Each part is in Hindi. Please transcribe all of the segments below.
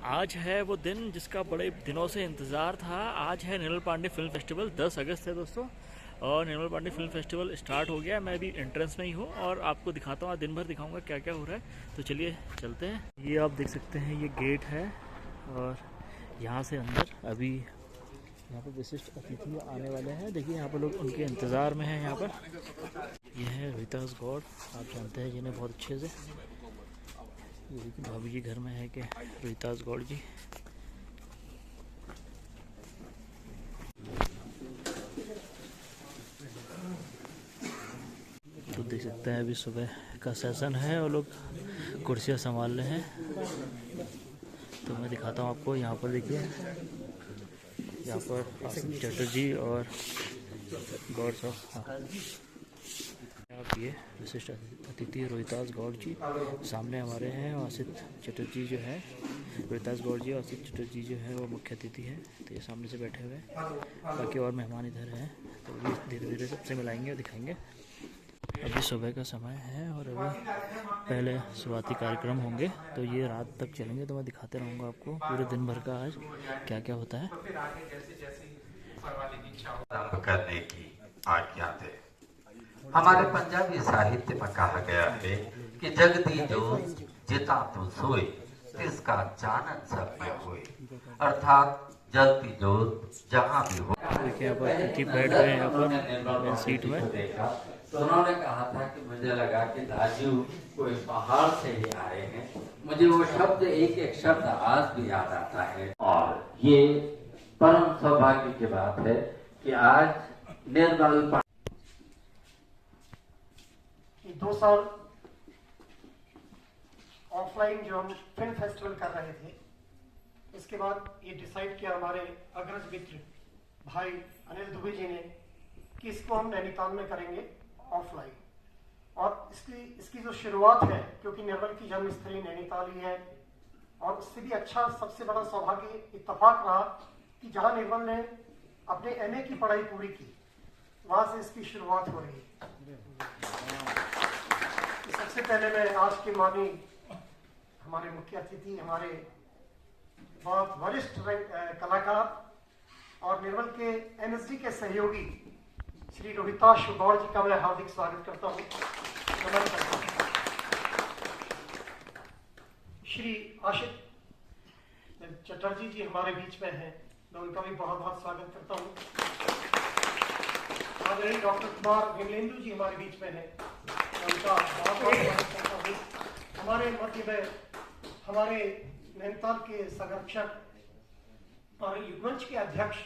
आज है वो दिन जिसका बड़े दिनों से इंतज़ार था। आज है निर्मल पांडे फिल्म फेस्टिवल, 10 अगस्त है दोस्तों। और निर्मल पांडे फिल्म फेस्टिवल स्टार्ट हो गया है। मैं अभी एंट्रेंस में ही हूँ और आपको दिखाता हूँ, आज दिन भर दिखाऊंगा क्या क्या हो रहा है। तो चलिए चलते हैं। ये आप देख सकते हैं, ये गेट है और यहाँ से अंदर अभी यहाँ पर विशिष्ट अतिथि आने वाले हैं। देखिए यहाँ पर लोग उनके इंतज़ार में हैं। यहाँ पर ये है रोहितास गौड़, आप जानते हैं जिन्हें बहुत अच्छे से। ये देखिए भाभी जी घर में है कि रोहितास गौड़ जी। तो देख सकते हैं अभी सुबह का सेशन है और लोग कुर्सियाँ संभाल रहे हैं। तो मैं दिखाता हूँ आपको। यहाँ पर देखिए, यहाँ पर आसिफ चटर्जी और गौड़ साहब, हाँ आप ये विशिष्ट अतिथि रोहितास गौड़ जी सामने हमारे हैं। और आसिफ चटर्जी जो है, रोहितास गौड़ जी और आसिफ चटर्जी जो है वो मुख्य अतिथि हैं। तो ये सामने से बैठे हुए हैं, बाकी और मेहमान इधर हैं। तो भी धीरे धीरे सबसे मिलाएंगे और दिखाएंगे। अभी सुबह का समय है और अभी पहले शुरुआती कार्यक्रम होंगे, तो ये रात तक चलेंगे। तो मैं दिखाते रहूँगा आपको पूरे दिन भर का आज क्या क्या होता है। करने की आज्ञा दे। हमारे पंजाबी साहित्य में कहा गया है कि जगती जोत जिता तो सोए, तिसका जानन सब में होए। अर्थात जलती जोत जहाँ भी हो। देखिए यहाँ पर अतिथि बैठ गए हैं यहाँ पर सीट में। तो उन्होंने कहा था कि मुझे लगा कि दाजू कोई पहाड़ से ही आए हैं। मुझे वो शब्द एक एक शब्द आज भी याद आता है। और ये परम सौभाग्य की बात है कि आज निर्मल 2 साल ऑफलाइन जो हम फिल्म फेस्टिवल कर रहे थे, इसके बाद ये डिसाइड किया हमारे अग्रज मित्र भाई अनिल दुबे जी ने कि इसको हम नैनीताल में करेंगे ऑफलाइन। और इसकी जो शुरुआत है, क्योंकि निर्मल की जन्मस्थली नैनीताल ही है, और उससे भी अच्छा सबसे बड़ा सौभाग्य इत्तेफाक रहा कि जहां निर्मल ने अपने एमए की पढ़ाई पूरी की, वहां से इसकी शुरुआत हो रही है। सबसे पहले मैं आज के माननीय हमारे मुख्य अतिथि, हमारे बहुत वरिष्ठ कलाकार और निर्मल के एनएसडी के सहयोगी श्री रोहितास गौड़ जी का मैं हार्दिक स्वागत करता हूं, नमन करता हूं। श्री आशिफ चटर्जी जी हमारे बीच में हैं, मैं उनका भी बहुत बहुत स्वागत करता हूं। आदरणीय डॉक्टर कुमार विमलेंदु जी हमारे बीच में हैं, उनका बहुत बहुत स्वागत करता हूँ। हमारे मध्य में हमारे नैनीताल के संरक्षक और युगमंच के अध्यक्ष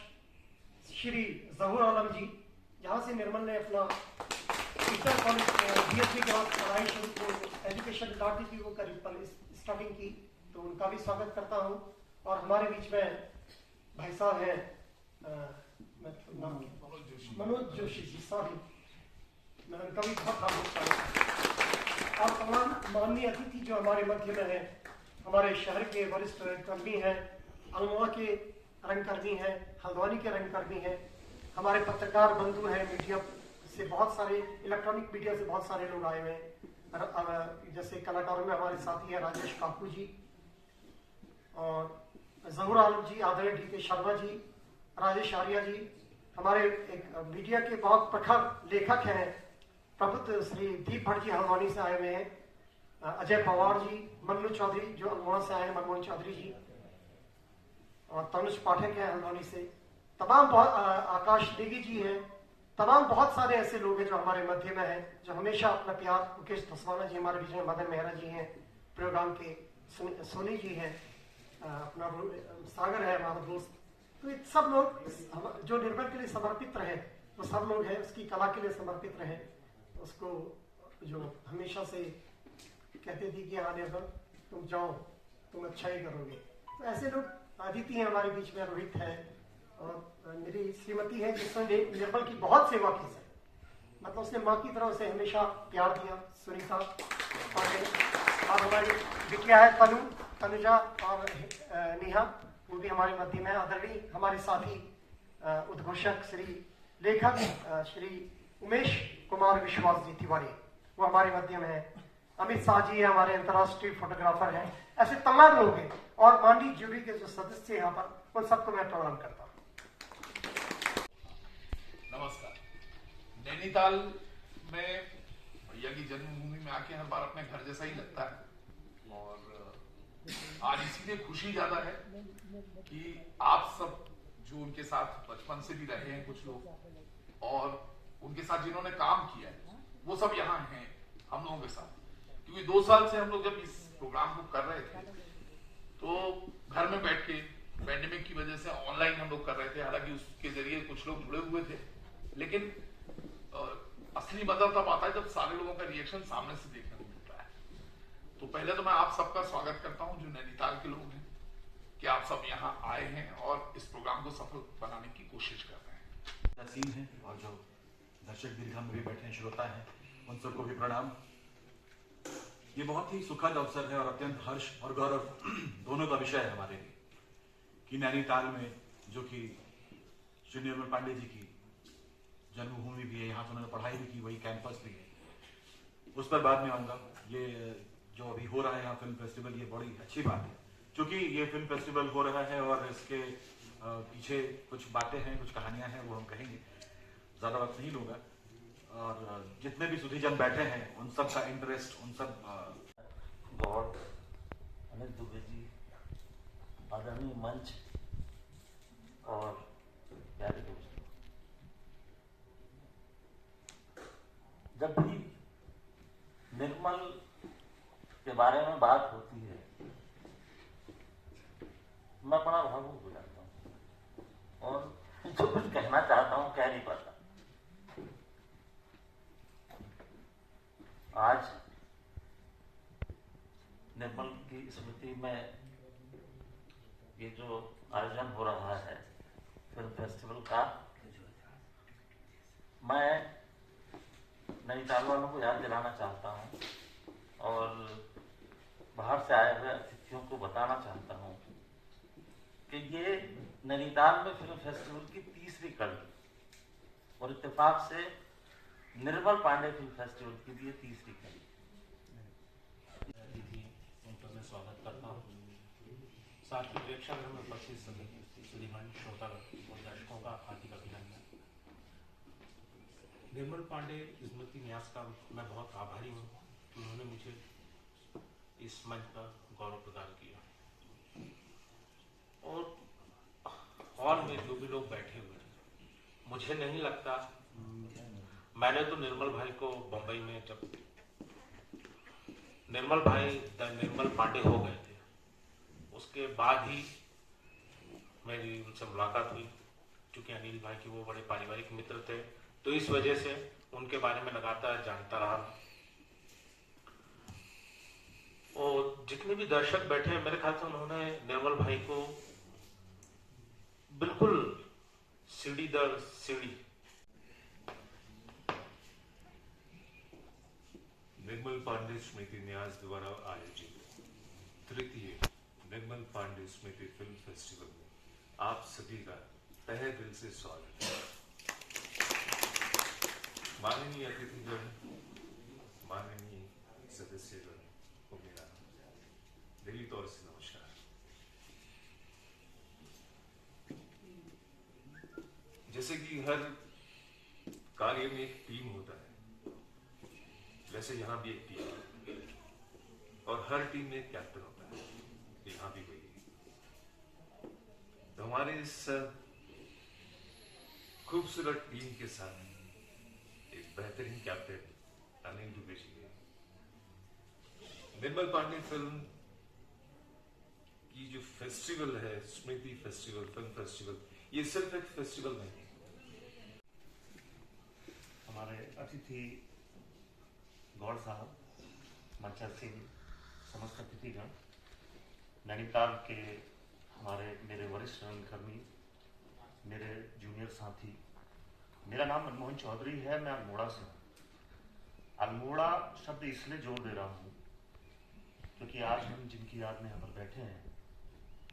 श्री जहूर आलम जी, जहाँ से निर्मल ने अपना इंटर कॉलेज बीएससी के बाद पढ़ाई शुरू की, एजुकेशन स्टार्टिंग की, वो करीब स्टार्टिंग की, तो उनका भी स्वागत करता हूँ। और हमारे बीच में भाई साहब हैं मनोज जोशी जी, सॉरी, मैं उनका भी बहुत स्वागत। और तमाम माननीय अतिथि जो हमारे मध्य में हैं, हमारे शहर के वरिष्ठ रंगकर्मी हैं, अल्मोड़ा के रंगकर्मी हैं, हल्द्वानी के रंगकर्मी हैं, हमारे पत्रकार बंधु हैं, मीडिया से बहुत सारे, इलेक्ट्रॉनिक मीडिया से बहुत सारे लोग आए हुए हैं। जैसे कलाकारों में हमारे साथी हैं राजेश काकू जी और जहूर आलम जी, आदरणीय डी.के. शर्मा जी, राजेश आर्या जी, हमारे एक मीडिया के बहुत प्रखर लेखक हैं प्रबुद्ध श्री दीप भट्ट जी हल्द्वानी से आए हुए हैं, अजय पवार जी, मन्नू चौधरी जो अल्मोड़ा से आए हैं, मनमोहन चौधरी जी, और तनुज पाठक है हल्द्वानी से, तमाम बहुत आकाश देगी जी हैं, तमाम बहुत सारे ऐसे लोग हैं जो हमारे मध्य में हैं, जो हमेशा अपना प्यार, मुकेश धसवाना जी हमारे बीच में, मदन मेहरा जी हैं प्रोग्राम के, सोनी जी हैं, अपना सागर है हमारा दोस्त। तो ये सब लोग जो निर्मल के लिए समर्पित रहे, वो सब लोग हैं, उसकी कला के लिए समर्पित रहे, उसको जो हमेशा से कहते थे कि हाँ निर्मल तुम जाओ, तुम अच्छा ही करोगे। तो ऐसे लोग अदिति हैं हमारे बीच में, रोहित है, और मेरी श्रीमती है जिसने निर्मल की बहुत सेवा की है, मतलब उसने माँ की तरह से हमेशा प्यार दिया, सुनीता पांडे। और हमारी बिटिया है तनुजा और नेहा, वो भी हमारे मध्य में। आदरणीय हमारे साथी उद्घोषक श्री लेखक श्री उमेश कुमार विश्वास जी तिवारी, वो हमारे मध्य में है। अमित शाह जी हमारे अंतर्राष्ट्रीय फोटोग्राफर हैं। ऐसे तमाम लोग हैं और माननीय ज्यूरी के जो सदस्य यहाँ पर, उन सबको मैं प्रणाम करता हूँ। नमस्कार। नैनीताल में भैया की जन्मभूमि में आके हर बार अपने घर जैसा ही लगता है और आज इसीलिए खुशी ज्यादा है कि आप सब जो उनके साथ बचपन से भी रहे हैं कुछ लोग और उनके साथ जिन्होंने काम किया है वो सब यहाँ हैं हम लोगों के साथ, क्योंकि 2 साल से हम लोग जब इस प्रोग्राम को कर रहे थे तो घर में बैठ के पैंडेमिक की वजह से ऑनलाइन हम लोग कर रहे थे। हालांकि उसके जरिए कुछ लोग जुड़े हुए थे, लेकिन असली मजा तब आता है जब सारे लोगों का रिएक्शन सामने से देखने को मिलता है। तो पहले तो मैं आप सबका स्वागत करता हूं जो नैनीताल के लोग हैं कि आप सब यहाँ आए हैं और इस प्रोग्राम को सफल बनाने की कोशिश कर रहे हैं। नसीम है और जो दर्शक दीर्घा में भी बैठे हैं, श्रोता हैं, उन सबको भी प्रणाम। ये बहुत ही सुखद अवसर है और अत्यंत हर्ष और गौरव दोनों का विषय है हमारे लिए कि नैनीताल में, जो कि श्री निर्मल पांडे जी की जन्मभूमि भी है, यहाँ से उन्होंने पढ़ाई भी की, वही कैंपस भी है, उस पर बाद में आऊँगा। ये जो अभी हो रहा है यहाँ फिल्म फेस्टिवल, ये बड़ी अच्छी बात है क्योंकि ये फिल्म फेस्टिवल हो रहा है और इसके पीछे कुछ बातें हैं, कुछ कहानियाँ हैं, वो हम कहेंगे। ज़्यादा वक्त नहीं लूँगा और जितने भी सुधीजन बैठे हैं उन सब का इंटरेस्ट, उन सब गॉड अनिल दुबे जी, आदरणीय मंच और प्यारे दोस्तों, जब भी निर्मल के बारे में बात होती है मैं बड़ा भावुक हो जाता हूँ और जो कुछ कहना चाहता हूँ कह नहीं पाता। आज निर्मल की स्मृति में ये जो आयोजन हो रहा है फिल्म फेस्टिवल का, मैं नैनीताल वालों को याद दिलाना चाहता हूँ और बाहर से आए हुए अतिथियों को बताना चाहता हूँ कि ये नैनीताल में फिल्म फेस्टिवल की 3री कड़ी और इत्तेफाक से निर्मल पांडे फिल्म फेस्टिवल की भी 3री कड़ी। उनका मैं स्वागत करता हूँ। साथ ही प्रेक्षागृह में उपस्थित सभी श्रीमान श्रोतागण और दर्शकों का हार्दिक अभिनंदन। निर्मल पांडे स्मृति न्यास का मैं बहुत आभारी हूँ कि उन्होंने मुझे इस मंच का गौरव प्रदान किया और हॉल में जो भी लोग बैठे हुए हैं, मुझे नहीं लगता, मैंने तो निर्मल भाई को बंबई में जब निर्मल भाई निर्मल पांडे हो गए थे उसके बाद ही मेरी उनसे मुलाकात हुई, क्योंकि अनिल भाई की वो बड़े पारिवारिक मित्र थे, तो इस वजह से उनके बारे में लगातार जानता रहा। और जितने भी दर्शक बैठे हैं मेरे ख्याल से उन्होंने निर्मल भाई को बिल्कुल सीढ़ी दर सीढ़ी निर्मल पांडे स्मृति न्यास द्वारा आयोजित 3य निर्मल पांडे स्मृति फिल्म फेस्टिवल में आप सभी का तहे दिल से स्वागत है। माननीय अतिथिगण, माननीय सदस्यगण को मेरा दिली तौर से नमस्कार। जैसे कि हर कार्य में एक टीम होता है, वैसे यहाँ भी एक टीम है और हर टीम में एक कैप्टन होता है, यहाँ भी वही है। तो हमारे इस खूबसूरत टीम के साथ एक बेहतरीन कैप्टन अनिल दुबे जी है। निर्मल पांडे फिल्म की जो फेस्टिवल है, स्मृति फेस्टिवल, फिल्म फेस्टिवल, ये सिर्फ एक फेस्टिवल नहीं है। हमारे अतिथि गौड़ साहब, मंचर सिंह, समस्त अतिथिगण, नैनीताल के हमारे मेरे वरिष्ठ रंगकर्मी, मेरे जूनियर साथी, मेरा नाम मनमोहन चौधरी है, मैं अल्मोड़ा से हूँ। अल्मोड़ा शब्द इसलिए जोड़ दे रहा हूँ क्योंकि आज हम जिनकी याद में यहाँ पर बैठे हैं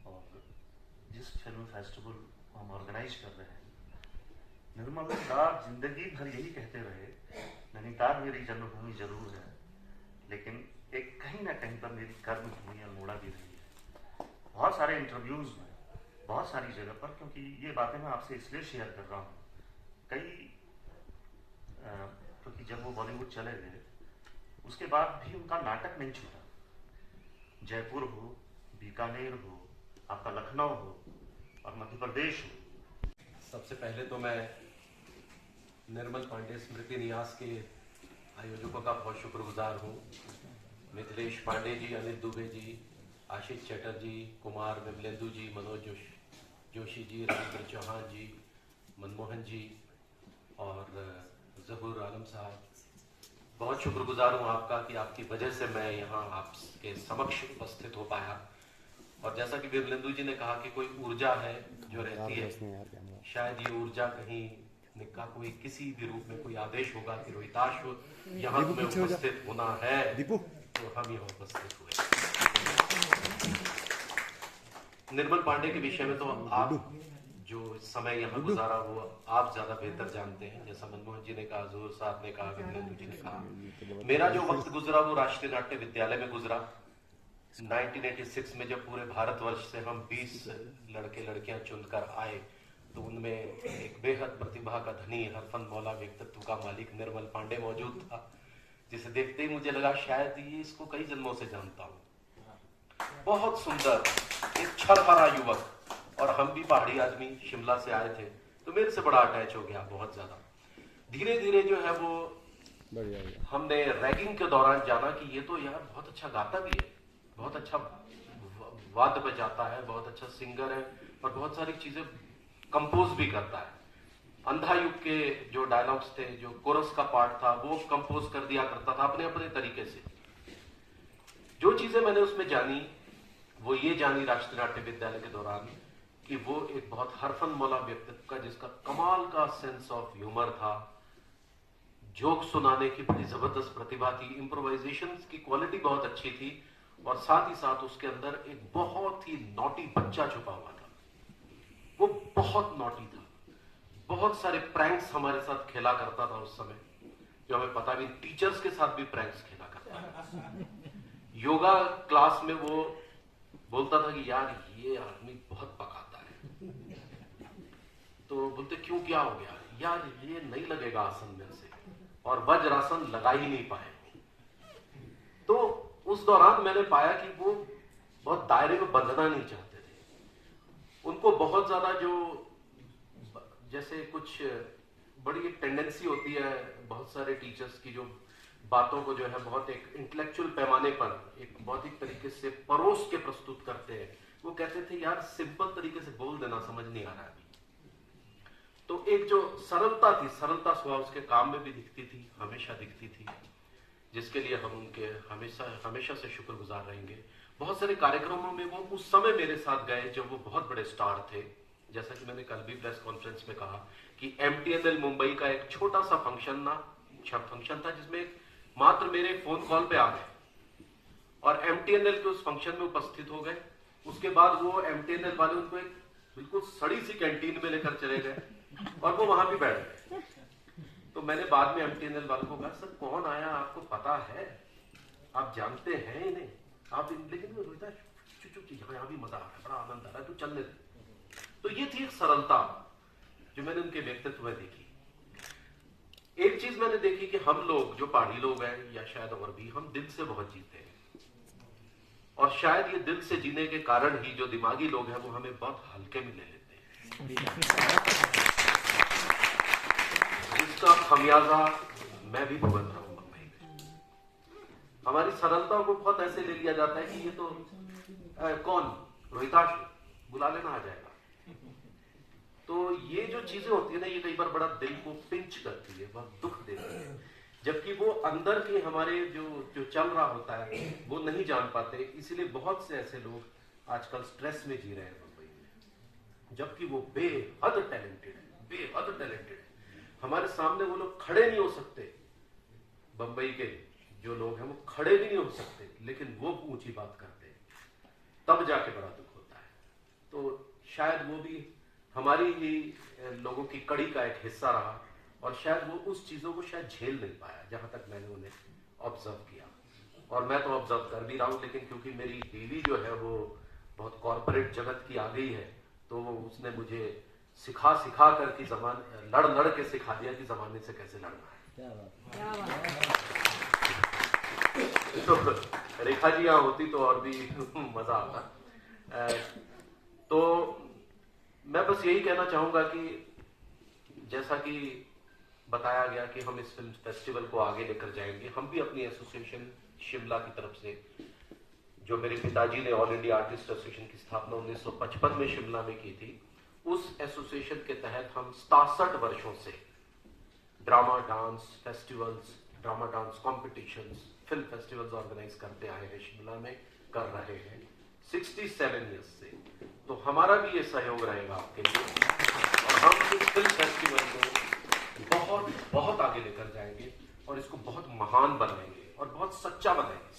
और जिस फिल्म फेस्टिवल को हम ऑर्गेनाइज कर रहे हैं, निर्मल साहब जिंदगी भर यही कहते रहे, नैनीताल मेरी जन्मभूमि जरूर है लेकिन एक कहीं ना कहीं पर मेरी कर्मभूमि अल्मोड़ा भी रही है। बहुत सारे इंटरव्यूज़ में, बहुत सारी जगह पर, क्योंकि ये बातें मैं आपसे इसलिए शेयर कर रहा हूँ, क्योंकि जब वो बॉलीवुड चले गए उसके बाद भी उनका नाटक नहीं छूटा। जयपुर हो, बीकानेर हो, आपका लखनऊ हो और मध्य प्रदेश हो। सबसे पहले तो मैं निर्मल पांडे स्मृति न्यास के आयोजकों का बहुत शुक्रगुजार हूँ। मिथिलेश पांडे जी, अनिल दुबे जी, आशीष चटर्जी, कुमार विमलेंदु जी, मनोज जोशी जी, रविंद्र चौहान जी, मनमोहन जी और जहूर आलम साहब, बहुत शुक्रगुजार हूँ आपका कि आपकी वजह से मैं यहाँ आपके समक्ष उपस्थित हो पाया। और जैसा कि विमलेंदु जी ने कहा कि कोई ऊर्जा है जो रहती है, शायद ये ऊर्जा कहीं का कोई किसी भी रूप में कोई आदेश होगा कि रोहिताश हो यहाँ तुम्हें उपस्थित होना है, तो हम यहाँ उपस्थित हुए। निर्मल पांडे के विषय में तो आप जो समय यहाँ गुजारा वो आप ज्यादा बेहतर जानते हैं। जैसा मनमोहन जी ने कहा, जोर साहब ने कहा, विमलेंदु जी ने कहा, मेरा जो वक्त गुजरा वो राष्ट्रीय नाट्य विद्यालय में गुजरा। 1986 में जब पूरे भारतवर्ष से हम 20 लड़के लड़कियां चुनकर आए तो उनमें एक बेहद प्रतिभा का धनी, हरफन मौला व्यक्तित्व का मालिक निर्मल पांडे मौजूद था, जिसे देखते ही मुझे लगा शायद ये इसको कई जन्मों से जानता हूँ। बहुत सुंदर, एक छरहरा युवक, और हम भी पहाड़ी आदमी शिमला से आए थे तो मेरे से बड़ा अटैच हो गया, बहुत ज्यादा। धीरे धीरे जो है वो हमने रैगिंग के दौरान जाना कि ये तो यार बहुत अच्छा गाता भी है, बहुत अच्छा वाद्य बजाता है, बहुत अच्छा सिंगर है और बहुत सारी चीजें कंपोज भी करता है। अंधा युग के जो डायलॉग्स थे, जो कोरस का पार्ट था, वो कंपोज कर दिया करता था अपने अपने तरीके से। जो चीजें मैंने उसमें जानी वो ये जानी राष्ट्रीय नाट्य विद्यालय के दौरान कि वो एक बहुत हरफन मौला व्यक्तित्व का, जिसका कमाल का सेंस ऑफ ह्यूमर था, जोक सुनाने की बड़ी जबरदस्त प्रतिभा थी, इम्प्रोवाइजेशन की क्वालिटी बहुत अच्छी थी और साथ ही साथ उसके अंदर एक बहुत ही नॉटी बच्चा छुपा हुआ था। वो बहुत नॉटी था, बहुत सारे प्रैंक्स हमारे साथ खेला करता था उस समय, जो हमें पता भी, टीचर्स के साथ भी प्रैंक्स खेला करता था। योगा क्लास में वो बोलता था कि यार ये आदमी बहुत पकाता है, तो बोलते क्यों, क्या हो गया यार, ये नहीं लगेगा आसन में से, और वज्रासन लगा ही नहीं पाए। तो उस दौरान मैंने पाया कि वो बहुत दायरे में बंधना नहीं चाहते थे। उनको बहुत ज्यादा जो जैसे कुछ बड़ी एक टेंडेंसी होती है बहुत सारे टीचर्स की, जो बातों को जो है बहुत एक इंटेलेक्चुअल पैमाने पर एक बौद्धिक तरीके से परोस के प्रस्तुत करते हैं। वो कहते थे यार सिंपल तरीके से बोल देना, समझ नहीं आ रहा है। तो एक जो सरलता थी, सरलता स्वभाव उसके काम में भी दिखती थी, हमेशा दिखती थी, जिसके लिए हम उनके हमेशा से शुक्रगुजार रहेंगे। बहुत सारे कार्यक्रमों में वो उस समय मेरे साथ गए जब वो बहुत बड़े स्टार थे। जैसा कि मैंने कल भी प्रेस कॉन्फ्रेंस में कहा कि MTNL मुंबई का एक छोटा सा फंक्शन था जिसमें मात्र मेरे फोन कॉल पे आ गए और MTNL के उस फंक्शन में उपस्थित हो गए। उसके बाद वो MTNL वाले उनको एक बिल्कुल सड़ी सी कैंटीन में लेकर चले गए और वो वहां भी बैठ गए। तो मैंने बाद में MTNL वालों को कहा, सर कौन आया आपको पता है, आप जानते हैं इन्हें, आप लेकिन वो रोहिता चुप यहाँ भी मजा आ रहा है, बड़ा आनंद आ रहा है, तो चलने दे। तो ये थी एक सरलता जो मैंने उनके व्यक्तित्व में देखी। एक चीज मैंने देखी कि हम लोग जो पहाड़ी लोग हैं या शायद और भी, हम दिल से बहुत जीते हैं और शायद ये दिल से जीने के कारण ही जो दिमागी लोग हैं वो हमें बहुत हल्के में ले लेते हैं, जिसका खमियाजा मैं भी भुगत रहा हूं मुंबई में। हमारी सरलता को बहुत ऐसे ले लिया जाता है कि ये तो कौन रोहिताश बुला लेना आ जाएगा। तो ये जो चीजें होती है ना, ये कई बार बड़ा दिल को पिंच करती है, बहुत दुख देती है, जबकि वो अंदर के हमारे जो चल रहा होता है वो नहीं जान पाते। इसीलिए बहुत से ऐसे लोग आजकल स्ट्रेस में जी रहे हैं मुंबई में, जबकि वो बेहद टैलेंटेड है, बेहद टैलेंटेड है। हमारे सामने वो लोग खड़े नहीं हो सकते, बंबई के जो लोग हैं वो खड़े भी नहीं हो सकते, लेकिन वो ऊंची बात करते हैं, तब जाके बड़ा दुख होता है। तो शायद वो भी हमारी ही लोगों की कड़ी का एक हिस्सा रहा और शायद वो उस चीजों को शायद झेल नहीं पाया, जहां तक मैंने उन्हें ऑब्जर्व किया। और मैं तो ऑब्जर्व कर भी रहा हूं, लेकिन क्योंकि मेरी बीवी जो है वो बहुत कॉर्पोरेट जगत की आ गई है, तो उसने मुझे सिखा कर की लड़ के सिखा दिया कि जमाने से कैसे लड़ना है। तो रेखा जी यहाँ होती तो और भी मजा आता। तो मैं बस यही कहना चाहूंगा कि जैसा कि बताया गया कि हम इस फिल्म फेस्टिवल को आगे लेकर जाएंगे, हम भी अपनी एसोसिएशन शिमला की तरफ से, जो मेरे पिताजी ने ऑल इंडिया आर्टिस्ट एसोसिएशन की स्थापना 1955 में शिमला में की थी, उस एसोसिएशन के तहत हम 67 वर्षों से drama dance festivals, drama dance competitions, film festivals organize करते आए हैं, शिमला में कर रहे हैं 67 ईयर्स से। तो हमारा भी ये सहयोग रहेगा आपके लिए, और हम इस फिल्म फेस्टिवल को बहुत बहुत आगे लेकर जाएंगे और इसको बहुत महान बनाएंगे और बहुत सच्चा बनाएंगे।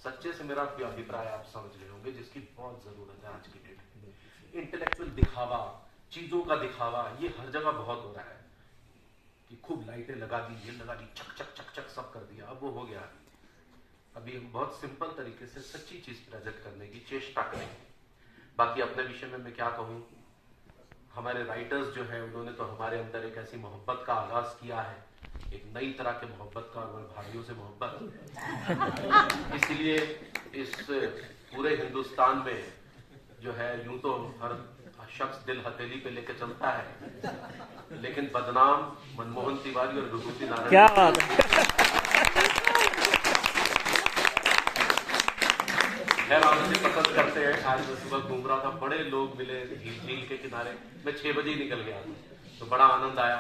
सच्चे से मेरा भी अभिप्राय आप समझ रहे होंगे, जिसकी बहुत जरूरत है आज की डेट में। इंटेलेक्चुअल दिखावा, चीजों का दिखावा, ये हर जगह बहुत हो रहा है कि खूब लाइटें लगा दी, ये लगा दी, चक चक चक चक सब कर दिया, अब वो हो गया। अभी हम बहुत सिंपल तरीके से सच्ची चीज प्रेजेंट करने की चेष्टा करेंगे। बाकी अपने विषय में मैं क्या कहूँ, हमारे राइटर्स जो हैं उन्होंने तो हमारे अंदर एक ऐसी मोहब्बत का आगाज किया है, एक नई तरह के मोहब्बत का, और भाइयों से मोहब्बत। इसलिए इस पूरे हिंदुस्तान में जो है, यूं तो हर शख्स दिल हथेली पे लेके चलता है, लेकिन बदनाम मनमोहन तिवारी और विभूति नारायण क्या बात है। खैर आप मुझे पसंद करते हैं। आज मैं सुबह घूम रहा था, बड़े लोग मिले झील के किनारे, मैं 6 बजे ही निकल गया, तो बड़ा आनंद आया।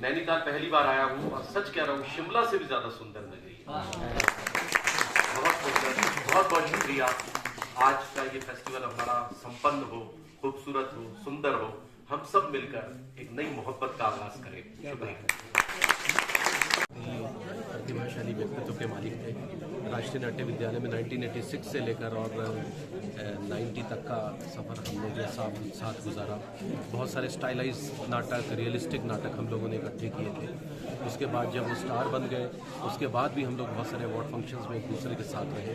नैनीताल पहली बार आया हूँ और सच कह रहा हूँ, शिमला से भी ज्यादा सुंदर लग रही है। बहुत सुंदर, बहुत बहुत शुक्रिया। आज का ये फेस्टिवल हमारा संपन्न हो, खूबसूरत हो, सुंदर हो, हम सब मिलकर एक नई मोहब्बत का आगाज करें। शुक्रिया। प्रतिभाशाली व्यक्तित्व के मालिक थे। राष्ट्रीय नाट्य विद्यालय में 1986 से लेकर और 90 तक का सफ़र हम लोग के साथ गुजारा। बहुत सारे स्टाइलाइज नाटक, रियलिस्टिक नाटक हम लोगों ने इकट्ठे किए थे। उसके बाद जब वो स्टार बन गए, उसके बाद भी हम लोग बहुत सारे अवार्ड फंक्शंस में एक दूसरे के साथ रहे।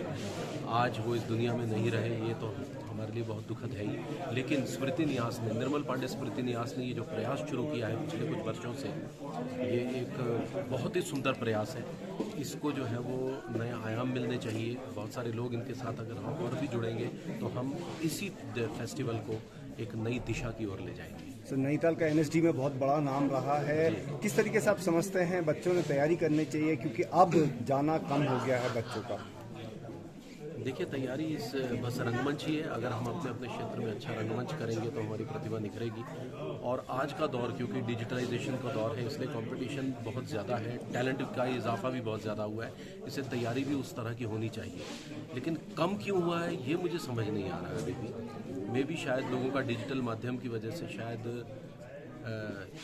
आज वो इस दुनिया में नहीं रहे, ये तो हमारे लिए बहुत दुखद है ही। लेकिन स्मृति न्यास ने, निर्मल पांडे स्मृति न्यास ने ये जो प्रयास शुरू किया है पिछले कुछ वर्षों से, ये एक बहुत ही सुंदर प्रयास है। इसको जो है वो नया आयाम मिलने चाहिए। बहुत सारे लोग इनके साथ अगर हम और भी जुड़ेंगे तो हम इसी फेस्टिवल को एक नई दिशा की ओर ले जाएंगे। तो नैनीताल का एनएसडी में बहुत बड़ा नाम रहा है, किस तरीके से आप समझते हैं बच्चों ने तैयारी करनी चाहिए, क्योंकि अब जाना कम हो गया है बच्चों का? देखिए, तैयारी इस बस रंगमंच ही है। अगर हम अपने अपने क्षेत्र में अच्छा रंगमंच करेंगे तो हमारी प्रतिभा निखरेगी। और आज का दौर क्योंकि डिजिटलाइजेशन का दौर है, इसलिए कंपटीशन बहुत ज़्यादा है, टैलेंट का इजाफा भी बहुत ज़्यादा हुआ है, इससे तैयारी भी उस तरह की होनी चाहिए। लेकिन कम क्यों हुआ है ये मुझे समझ नहीं आ रहा है अभी भी। मे भी शायद लोगों का डिजिटल माध्यम की वजह से शायद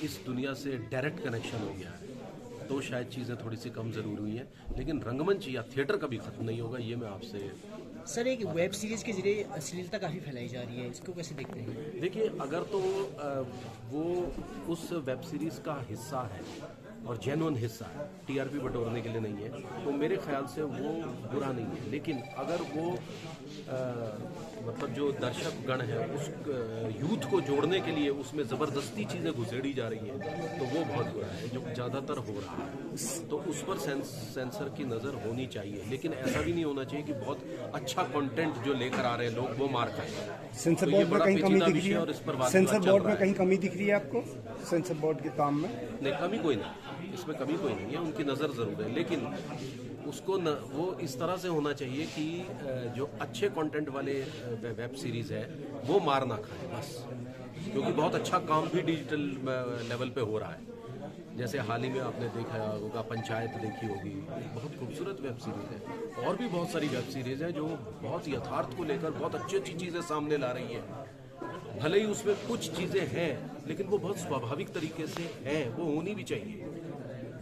इस दुनिया से डायरेक्ट कनेक्शन हो गया है, तो शायद चीज़ें थोड़ी सी कम ज़रूर हुई हैं। लेकिन रंगमंच या थिएटर कभी ख़त्म नहीं होगा, ये मैं आपसे। सर, एक वेब सीरीज़ के जरिए अश्लीलता काफ़ी फैलाई जा रही है, इसको कैसे देखते हैं? देखिए, अगर तो वो उस वेब सीरीज़ का हिस्सा है और जेन्युइन हिस्सा है, टीआरपी बटोरने के लिए नहीं है, तो मेरे ख्याल से वो बुरा नहीं है। लेकिन अगर वो मतलब जो दर्शक गण है उस यूथ को जोड़ने के लिए उसमें ज़बरदस्ती चीज़ें घुसेड़ी जा रही हैं, तो वो बहुत बुरा है, जो ज़्यादातर हो रहा है। तो उस पर सेंसर की नज़र होनी चाहिए। लेकिन ऐसा भी नहीं होना चाहिए कि बहुत अच्छा कंटेंट जो लेकर आ रहे हैं लोग वो मार खाएं। सेंसर बोर्ड में कहीं कमी दिख रही है? सेंसर बोर्ड में कहीं कमी दिख रही है आपको, सेंसर बोर्ड के काम में? नहीं, कमी कोई नहीं, इसमें कमी कोई नहीं है, उनकी नज़र ज़रूर है। लेकिन उसको वो इस तरह से होना चाहिए कि जो अच्छे कंटेंट वाले वेब सीरीज़ है वो मार ना खाए बस, क्योंकि बहुत अच्छा काम भी डिजिटल लेवल पे हो रहा है। जैसे हाल ही में आपने देखा होगा, पंचायत देखी होगी, बहुत खूबसूरत वेब सीरीज़ है। और भी बहुत सारी वेब सीरीज़ है जो बहुत यथार्थ को लेकर बहुत अच्छी अच्छी चीज़ें सामने ला रही है। भले ही उसमें कुछ चीज़ें हैं, लेकिन वो बहुत स्वाभाविक तरीके से हैं, वो होनी भी चाहिए।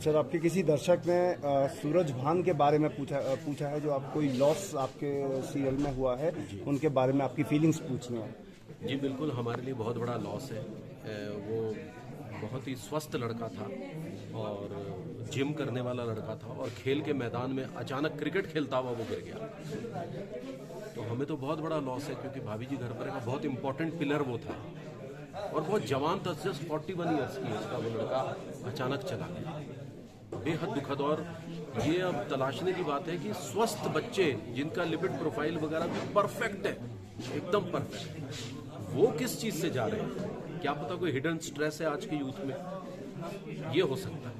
सर, आपके किसी दर्शक ने सूरज भान के बारे में पूछा है, जो आप कोई लॉस आपके सीरियल में हुआ है, उनके बारे में आपकी फीलिंग्स पूछनी है। जी बिल्कुल, हमारे लिए बहुत बड़ा लॉस है। वो बहुत ही स्वस्थ लड़का था और जिम करने वाला लड़का था, और खेल के मैदान में अचानक क्रिकेट खेलता हुआ वो गिर गया। तो हमें तो बहुत बड़ा लॉस है, क्योंकि भाभी जी घर पर का बहुत इंपॉर्टेंट पिलर वो था, और बहुत जवान था, जस्ट 41 ईयर्स की एज का वो लड़का अचानक चला गया। बेहद दुखद। और ये अब तलाशने की बात है कि स्वस्थ बच्चे जिनका लिपिड प्रोफाइल वगैरह भी परफेक्ट है, एकदम परफेक्ट, वो किस चीज़ से जा रहे हैं? क्या पता कोई हिडन स्ट्रेस है आज के यूथ में, ये हो सकता है।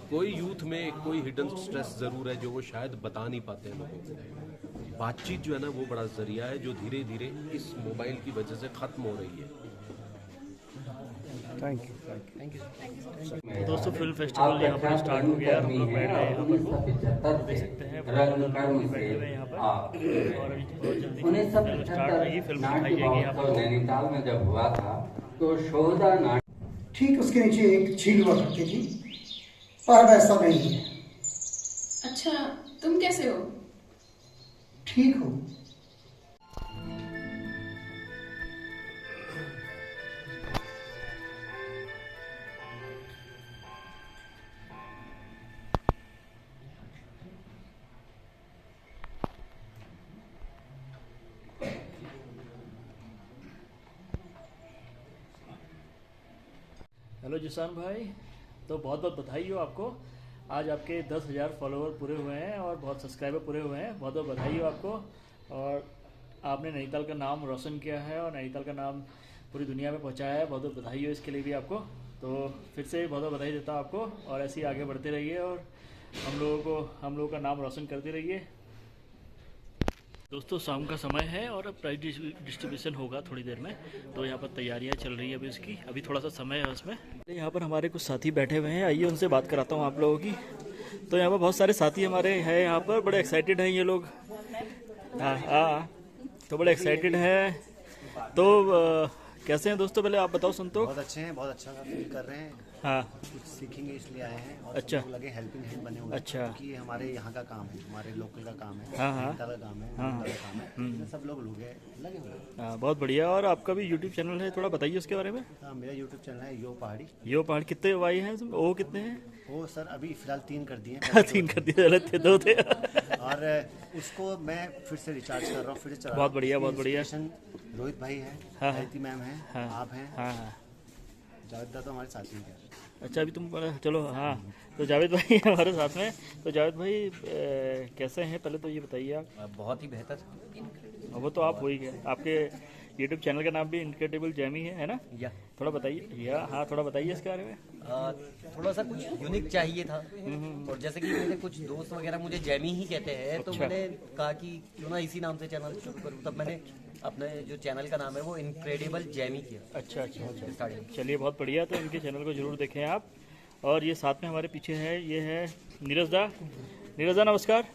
कोई यूथ में कोई हिडन स्ट्रेस ज़रूर है जो वो शायद बता नहीं पाते हैं लोगों को। बातचीत जो है ना, वो बड़ा जरिया है जो धीरे धीरे इस मोबाइल की वजह से ख़त्म हो रही है। Thank you. तो दोस्तों फिल्म फेस्टिवल यहाँ पर स्टार्ट हो गया, हम लोग बैठ गए यहाँ पर, देख सकते हैं बैठे हुए यहाँ पर, और बहुत जल्दी फिल्म स्टार्ट होगी, फिल्म दिखाई जाएगी यहाँ पर। नैनीताल में जब हुआ था तो शोधा ठीक उसके नीचे एक झील हुआ करती थी, पर वैसा नहीं है। अच्छा, तुम कैसे हो? ठीक हो। हेलो जिसान भाई, तो बहुत बहुत बधाई हो आपको। आज आपके 10,000 फॉलोवर पूरे हुए हैं और बहुत सब्सक्राइबर पूरे हुए हैं, बहुत बहुत बधाई हो आपको। और आपने नैनीताल का नाम रोशन किया है और नैनीताल का नाम पूरी दुनिया में पहुंचाया है, बहुत बहुत बधाई हो इसके लिए भी आपको। तो फिर से बहुत बहुत बधाई देता हूँ आपको, और ऐसे ही आगे बढ़ते रहिए और हम लोगों का नाम रोशन करते रहिए। दोस्तों शाम का समय है और अब प्राइज डिस्ट्रीब्यूशन होगा थोड़ी देर में, तो यहाँ पर तैयारियाँ चल रही है अभी उसकी, अभी थोड़ा सा समय है उसमें। यहाँ पर हमारे कुछ साथी बैठे हुए हैं, आइए उनसे बात कराता हूँ आप लोगों की। तो यहाँ पर बहुत सारे साथी हमारे हैं, यहाँ पर बड़े एक्साइटेड हैं ये लोग। हाँ, तो बड़े एक्साइटेड हैं। तो कैसे हैं दोस्तों, पहले आप बताओ संतोष। बहुत अच्छे हैं, बहुत अच्छा फील कर रहे हैं। हाँ, कुछ सीखेंगे इसलिए आए हैं, और अच्छा, लगे हेल्पिंग हैंड बने हुए। अच्छा, क्योंकि ये हमारे यहाँ का काम है, हमारे लोकल का काम है, हाँ हाँ का काम है, हाँ का काम है, सब लोग लगे हुए। हाँ, बहुत बढ़िया। और आपका भी यूट्यूब चैनल है, थोड़ा बताइए उसके बारे में। हाँ, मेरा यूट्यूब चैनल है यो पहाड़ी। यो पहाड़ी कितने वाई हैं, वो कितने हैं? वो सर अभी फिलहाल 3 कर दिए। 3 कर दिए, गलत थे, 2 थे। और उसको मैं फिर से रिचार्ज कर रहा हूँ, फिर से चला। बहुत बढ़िया, बहुत बढ़िया। रोहित भाई हैं, हैती मैम हैं, आप हैं, जावेद दा तो हमारे साथ ही हैं। अच्छा, अभी तुम चलो। हाँ, तो जावेद भाई हमारे साथ में। तो जावेद भाई कैसे हैं, पहले तो ये बताइए आप। बहुत ही बेहतर। वो तो आप हो ही गए, आपके यूट्यूब चैनल का नाम भी इनक्रेडिबल जैमी है ना? या थोड़ा बताइए। हाँ, थोड़ा बताइए इसके बारे में। थोड़ा सा कुछ यूनिक चाहिए था, और जैसे कि मेरे कुछ दोस्त वगैरह मुझे जैमी ही कहते हैं, तो मैंने कहा कि क्यों ना इसी नाम से चैनल शुरू करूँ। तब मैंने अपने जो चैनल का नाम है वो इनक्रेडिबल जैमी किया। अच्छा, चलिए बहुत बढ़िया। तो इनके चैनल को जरूर देखें आप। और ये साथ में हमारे पीछे है, ये है नीरज दा। नीरज दा नमस्कार।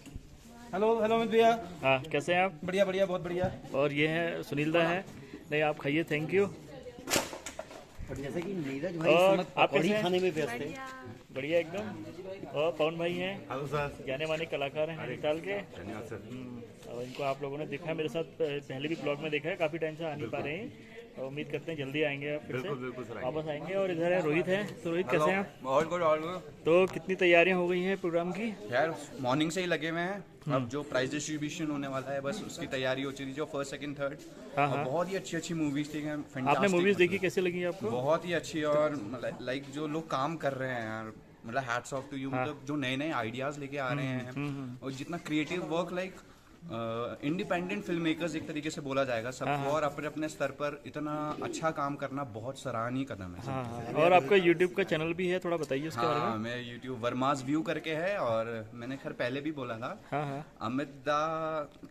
हेलो अमित भैया। हाँ, कैसे हैं आप? बढ़िया बढ़िया, बहुत बढ़िया। और ये है सुनील दा है। नहीं, आप खाइए, थैंक यू। और जैसे कि नीरज भाई और आप कैसे खाने में व्यस्त हैं? बढ़िया एकदम। और पवन भाई हैं, जाने माने कलाकार हैं नैनीताल के। और इनको आप लोगों ने देखा है, मेरे साथ पहले भी ब्लॉग में देखा है, काफ़ी टाइम से आ नहीं पा रहे हैं, और उम्मीद करते हैं जल्दी आएंगे आप, फिर से वापस आएंगे। और इधर है रोहित है। तो रोहित कैसे हैं आप? बहुत गुड, ऑल गुड। तो कितनी तैयारियां हो गई हैं प्रोग्राम की? यार मॉर्निंग से ही लगे हुए हैं। अब जो प्राइज डिस्ट्रीब्यूशन होने वाला है, बस उसकी तैयारी हो चुकी है, जो फर्स्ट सेकंड थर्ड। हाँ, बहुत ही अच्छी मूवीज थी। आपने मूवीज देखी, कैसे लगी आपको? बहुत ही अच्छी। और लाइक जो लोग काम कर रहे हैं यार, मतलब हैट्स ऑफ टू यू। मतलब जो नए नए आइडियाज लेके आ रहे हैं, और जितना creative work, like independent film makers एक तरीके से बोला जाएगा सबको, और अपने अपने स्तर पर इतना अच्छा काम करना बहुत सराहनीय कदम है। हाँ, और आपका यूट्यूब का चैनल भी है, थोड़ा बताइए उसके बारे में। हाँ, मैं यूट्यूब वर्मास व्यू करके है, और मैंने खैर पहले भी बोला था। हाँ, अमित दा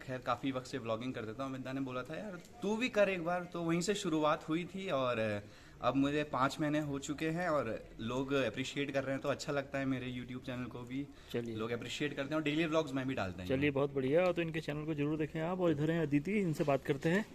खैर काफ़ी वक्त से व्लॉगिंग करते थे, अमित दा ने बोला था यार तू भी कर एक बार, तो वहीं से शुरुआत हुई थी। और अब मुझे 5 महीने हो चुके हैं और लोग अप्रिशिएट कर रहे हैं, तो अच्छा लगता है। मेरे यूट्यूब चैनल को भी लोग अप्रिशिएट करते हैं, और डेली व्लॉग्स मैं भी डालता हूँ। चलिए बहुत बढ़िया। तो इनके चैनल को जरूर देखें आप। और इधर हैं अदिति, इनसे बात करते हैं।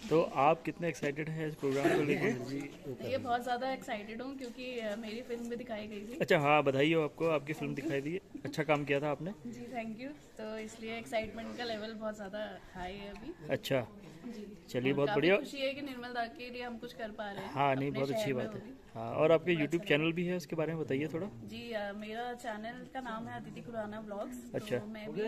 तो आप कितने एक्साइटेड हैं इस प्रोग्राम को लेके? ये बहुत ज़्यादा एक्साइटेड हूँ, क्योंकि मेरी फिल्म भी दिखाई गई थी। अच्छा, हाँ, बधाई हो आपको, आपकी फिल्म दिखाई दी, अच्छा काम किया था आपने। जी थैंक यू। तो इसलिए एक्साइटमेंट का लेवल बहुत ज़्यादा हाई है अभी। अच्छा, जी, चलिए बहुत बढ़िया। खुशी है कि निर्मल निर्मल दा के लिए हम कुछ कर पा रहे हैं। हाँ नहीं, बहुत अच्छी बात है। हाँ, और आपके YouTube चैनल भी है, उसके बारे में बताइए थोड़ा। जी मेरा चैनल का नाम है अदिति खुराना ब्लॉग्स। अच्छा। तो मैं भी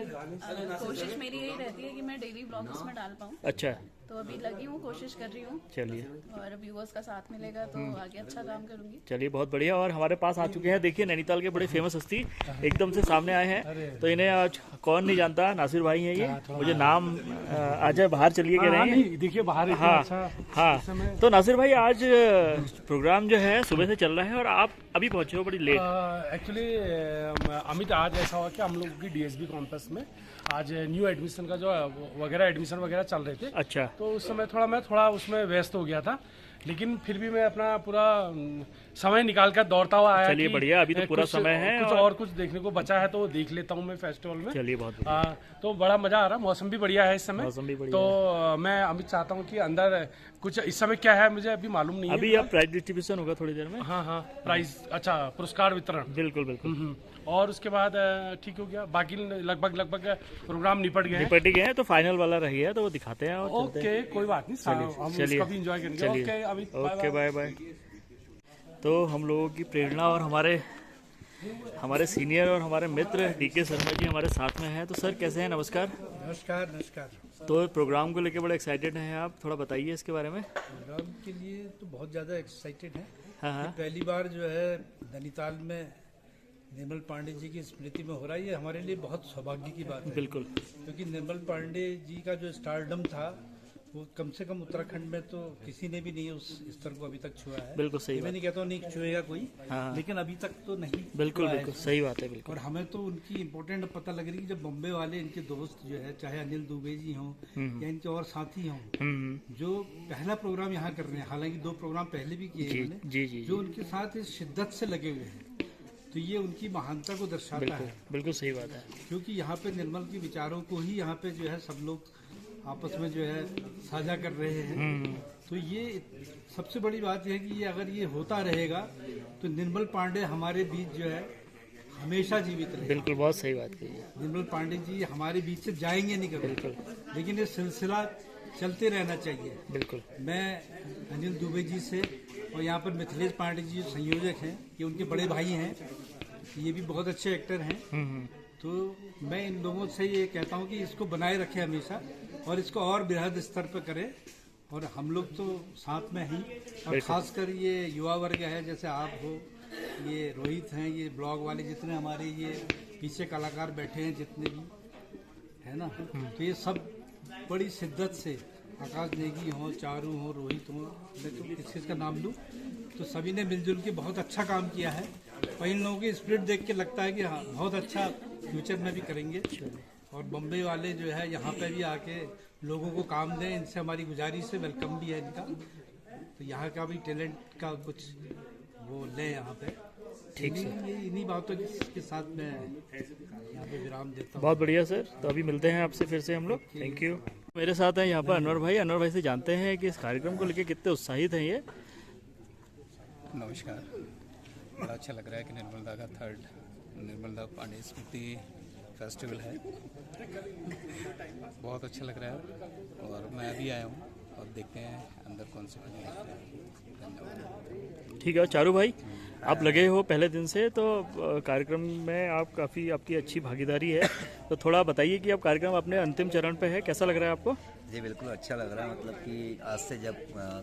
कोशिश मेरी यही रहती है कि मैं डेली ब्लॉग उसमें डाल पाऊँ। अच्छा। तो अभी लगी हूँ, कोशिश कर रही हूँ। चलिए, और व्यूअर्स का साथ मिलेगा तो आगे अच्छा काम करूंगी। चलिए, बहुत बढ़िया। और हमारे पास आ चुके हैं, देखिए नैनीताल के बड़े फेमस हस्ती एकदम से सामने आए हैं। तो इन्हें आज कौन नहीं जानता, नासिर भाई हैं ये। मुझे नाम आ जाए, बाहर चलिए कह रहे हैं। देखिए बाहर। हाँ हाँ। तो नासिर भाई, आज प्रोग्राम जो है सुबह से चल रहा है और आप अभी पहुंचे हो बड़ी लेट। एक्चुअली अमित, आज ऐसा हुआ कि हम लोग की DSB कैंपस में आज न्यू एडमिशन का जो एडमिशन वगैरह चल रहे थे। अच्छा। तो उस समय मैं थोड़ा उसमें व्यस्त हो गया था, लेकिन फिर भी मैं अपना पूरा समय निकाल कर दौड़ता हुआ आया। चलिए बढ़िया, अभी तो पूरा समय है। कुछ और कुछ देखने को बचा है तो देख लेता हूँ मैं फेस्टिवल में। चलिए, बहुत तो बड़ा मजा आ रहा, मौसम भी बढ़िया है इस समय। मौसम भी बढ़िया तो मैं अमित चाहता हूँ कि अंदर कुछ इस समय क्या है मुझे अभी मालूम नहीं है। अभी अब प्राइज डिस्ट्रीब्यूशन होगा थोड़ी देर में। हाँ, प्राइज, अच्छा, पुरस्कार वितरण। बिल्कुल बिल्कुल। और उसके बाद ठीक हो गया, बाकी लगभग प्रोग्राम निपट गए हैं। तो फाइनल वाला रह गया, तो वो दिखाते हैं। ओके, कोई बात नहीं, हम उसका भी एंजॉय करेंगे। Okay, bye bye. तो हम लोगों की प्रेरणा और हमारे सीनियर और हमारे मित्र DK शर्मा जी हमारे साथ में हैं। तो सर कैसे हैं? नमस्कार। नमस्कार। नमस्कार। तो प्रोग्राम को लेकर बड़े एक्साइटेड हैं आप, थोड़ा बताइए इसके बारे में। प्रोग्राम के लिए तो बहुत ज़्यादा एक्साइटेड हैं। हाँ। पहली बार जो है नैनीताल में निर्मल पांडे जी की स्मृति में हो रहा है, ये हमारे लिए बहुत सौभाग्य की बात है। बिल्कुल। क्योंकि निर्मल पांडे जी का जो स्टारडम था वो कम से कम उत्तराखंड में तो किसी ने भी नहीं उस स्तर को अभी तक छुआ है। बिल्कुल सही। मैं नहीं कहता हूँ नहीं छुएगा कोई। हाँ। लेकिन अभी तक तो नहीं। बिल्कुल बिल्कुल सही बात है। बिल्कुल। और हमें तो उनकी इम्पोर्टेंट पता लग रही है कि जब बॉम्बे वाले इनके दोस्त जो है, चाहे अनिल दुबे जी हों या इनके और साथी हों, जो पहला प्रोग्राम यहाँ कर रहे हैं, हालांकि 2 प्रोग्राम पहले भी किए उन्होंने, जो उनके साथ इस शिद्दत से लगे हुए हैं, तो ये उनकी महानता को दर्शाता है। बिल्कुल सही बात है। क्योंकि यहाँ पे निर्मल के विचारों को ही यहाँ पे जो है सब लोग आपस में जो है साझा कर रहे हैं। तो ये सबसे बड़ी बात है कि ये अगर ये होता रहेगा तो निर्मल पांडे हमारे बीच जो है हमेशा जीवित रहेगा। बिल्कुल, बहुत सही बात कही। निर्मल पांडे जी हमारे बीच से जाएंगे नहीं कभी। बिल्कुल। लेकिन ये सिलसिला चलते रहना चाहिए। बिल्कुल। मैं अनिल दुबे जी से और यहाँ पर मिथिलेश पांडे जी जो संयोजक हैं, ये उनके बड़े भाई हैं, ये भी बहुत अच्छे एक्टर हैं। तो मैं इन लोगों से ये कहता हूँ कि इसको बनाए रखें हमेशा और इसको और बृहद स्तर पर करें। और हम लोग तो साथ में ही, और खासकर ये युवा वर्ग है, जैसे आप हो, ये रोहित हैं, ये ब्लॉग वाले जितने हमारे ये पीछे कलाकार बैठे हैं जितने भी है ना, तो ये सब बड़ी शिद्दत से, आकाश नेगी हो, चारू हो, रोहित हो, मैं तो किस चीज़ का नाम लूँ, तो सभी ने मिलजुल के बहुत अच्छा काम किया है। और इन लोगों की स्पिरिट देख के लगता है कि हाँ बहुत अच्छा फ्यूचर में भी करेंगे। और बम्बई वाले जो है यहाँ पे भी आके लोगों को काम दें, इनसे हमारी गुजारिश है, वेलकम भी है इनका। तो यहाँ का भी टैलेंट का कुछ वो लें यहाँ पे। ठीक है। इन्हीं बातों के साथ मैं यहाँ पे विराम देता हूँ। बहुत बढ़िया सर। तो अभी मिलते हैं आपसे फिर से हम लोग। Thank you. मेरे साथ हैं यहाँ पर अनवर भाई। अनवर भाई से जानते हैं कि इस कार्यक्रम को लेकर कितने उत्साहित हैं ये। नमस्कार। बड़ा अच्छा लग रहा है कि निर्मल दा का 3rd निर्मल दा पांडे स्मृति फेस्टिवल है। बहुत अच्छा लग रहा है और मैं अभी आया हूँ और देखते हैं अंदर कौन से फिल्म लगते हैं। धन्यवाद। ठीक है। चारू भाई, आप लगे हो पहले दिन से, तो कार्यक्रम में आप काफ़ी आपकी अच्छी भागीदारी है, तो थोड़ा बताइए कि अब कार्यक्रम अपने अंतिम चरण पे है, कैसा लग रहा है आपको? जी बिल्कुल अच्छा लग रहा है। मतलब कि आज से जब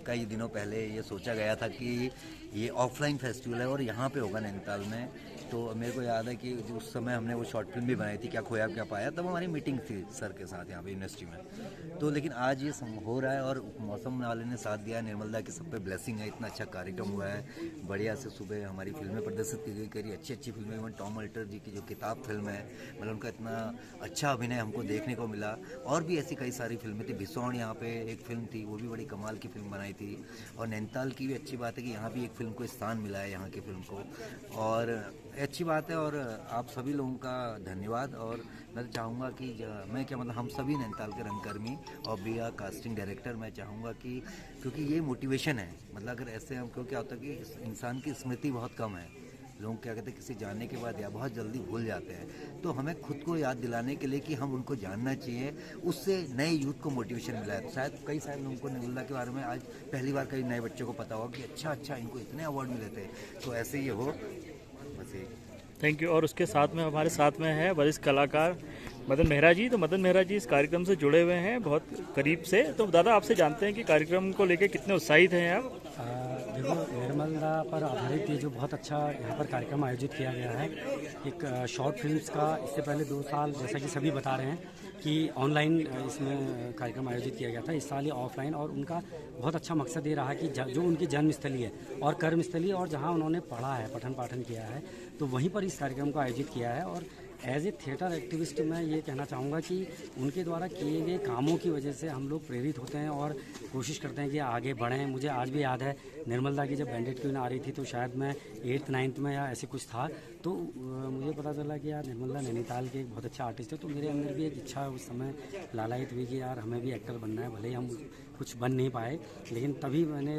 कई दिनों पहले ये सोचा गया था कि ये ऑफलाइन फेस्टिवल है और यहाँ पे होगा नैनीताल में, तो मेरे को याद है कि उस समय हमने वो शॉर्ट फिल्म भी बनाई थी, क्या खोया क्या पाया, तब हमारी मीटिंग थी सर के साथ यहाँ पे यूनिवर्सिटी में। तो लेकिन आज ये हो रहा है और मौसम वाले ने साथ दिया, निर्मल दा की सब पे ब्लेसिंग है, इतना अच्छा कार्यक्रम हुआ है, बढ़िया से सुबह हमारी फिल्में प्रदर्शित की गई, कई अच्छी फिल्में। इवन टॉम अल्टर जी की जो किताब फिल्म है, मतलब उनका इतना अच्छा अभिनय हमको देखने को मिला। और भी ऐसी कई सारी फिल्में थी। बिसौन यहाँ पे एक फिल्म थी, वो भी बड़ी कमाल की फिल्म बनाई थी। और नैनीताल की भी अच्छी बात है कि यहाँ भी एक फिल्म को स्थान मिला है, यहाँ की फिल्म को, और अच्छी बात है। और आप सभी लोगों का धन्यवाद। और मैं चाहूँगा कि मैं क्या मतलब हम सभी नैनीताल के रंगकर्मी और बी आर कास्टिंग डायरेक्टर, मैं चाहूँगा कि क्योंकि ये मोटिवेशन है, मतलब अगर ऐसे हम, क्योंकि क्या होता है कि इंसान की स्मृति बहुत कम है, लोग क्या कहते हैं किसी जानने के बाद या बहुत जल्दी भूल जाते हैं। तो हमें खुद को याद दिलाने के लिए कि हम उनको जानना चाहिए, उससे नए यूथ को मोटिवेशन मिला है। तो शायद कई सारे लोगों को निर्मला के बारे में आज पहली बार कई नए बच्चों को पता होगा कि अच्छा इनको इतने अवार्ड मिले थे। तो ऐसे ही हो बस। Thank you. और उसके साथ में हमारे साथ में है वरिष्ठ कलाकार मदन मेहरा जी। तो मदन मेहरा जी इस कार्यक्रम से जुड़े हुए हैं बहुत करीब से। तो दादा आपसे जानते हैं कि कार्यक्रम को लेकर कितने उत्साहित हैं आप? देखो, निर्मला पर आधारित ये जो बहुत अच्छा यहाँ पर कार्यक्रम आयोजित किया गया है, एक शॉर्ट फिल्म्स का। इससे पहले 2 साल जैसा कि सभी बता रहे हैं कि ऑनलाइन इसमें कार्यक्रम आयोजित किया गया था, इस साल ये ऑफलाइन। और उनका बहुत अच्छा मकसद ये रहा कि जो उनकी जन्मस्थली है और कर्मस्थली और जहाँ उन्होंने पढ़ा है, पठन पाठन किया है, तो वहीं पर इस कार्यक्रम को आयोजित किया है। और एज ए थिएटर एक्टिविस्ट मैं ये कहना चाहूँगा कि उनके द्वारा किए गए कामों की वजह से हम लोग प्रेरित होते हैं और कोशिश करते हैं कि आगे बढ़ें। मुझे आज भी याद है निर्मला की जब बैंडेड क्वीन आ रही थी तो शायद मैं 8th 9th में या ऐसे कुछ था, तो मुझे पता चला कि यार निर्मला नैनीताल के एक बहुत अच्छा आर्टिस्ट है। तो मेरे अंदर भी एक इच्छा उस समय लालायित हुई कि यार हमें भी एक्टर बनना है। भले ही हम कुछ बन नहीं पाए, लेकिन तभी मैंने